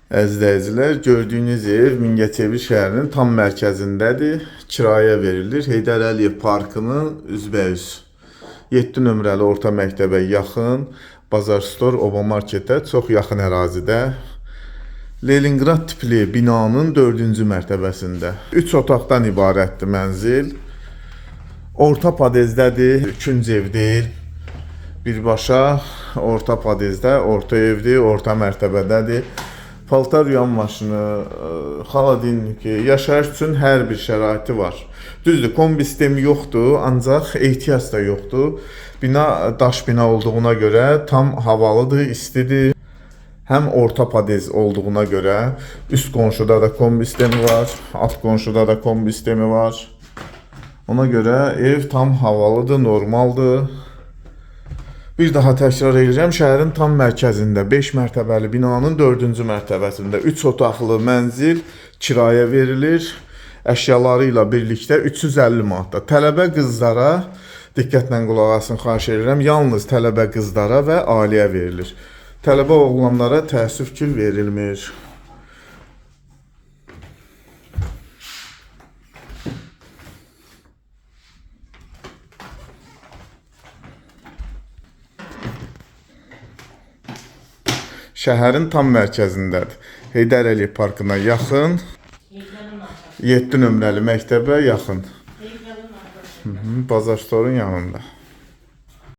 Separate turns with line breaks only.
Əzizləyicilər, gördüyünüz ev Mingəçevir şəhərinin tam mərkəzindədir. Kirayə verilir. Heydər Əliyev parkının üzbəüz. 7 nömrəli orta məktəbə yaxın, Bazar Store Oba Marketə çox yaxın ərazidə. Leningrad tipli binanın 4-cü mərtəbəsində. 3 otaqdan ibarətdir mənzil. Orta padezdədir, 3-cü ev deyil. Birbaşa orta padezdə, orta evdir, orta mərtəbədədir. Paltar yuyan maşını, xaladinliki, yaşayış üçün hər bir şəraiti var. Düzdür, kombi sistemi yoxdur, ancaq ehtiyac da yoxdur. Bina daş bina olduğuna görə tam havalıdır, istidir. Həm orta padez olduğuna görə üst qonşuda da kombi sistemi var, alt qonşuda da kombi sistemi var. Ona görə ev tam havalıdır, normaldır. Bir daha təkrar edirəm, şəhərin tam mərkəzində 5 mərtəbəli binanın 4-cü mərtəbəsində 3 otaqlı mənzil kirayə verilir. Əşyaları ilə birlikdə 350 manatda. Tələbə qızlara, diqqətlə qulaq asın, xahiş edirəm, yalnız tələbə qızlara və ailəyə verilir. Tələbə oğlanlara təəssüf ki, verilmir. Şəhərin tam mərkəzindədir. Heydər Əliyev parkına yaxın, 7 nömrəli məktəbə yaxın. Bazar Store'un yanında.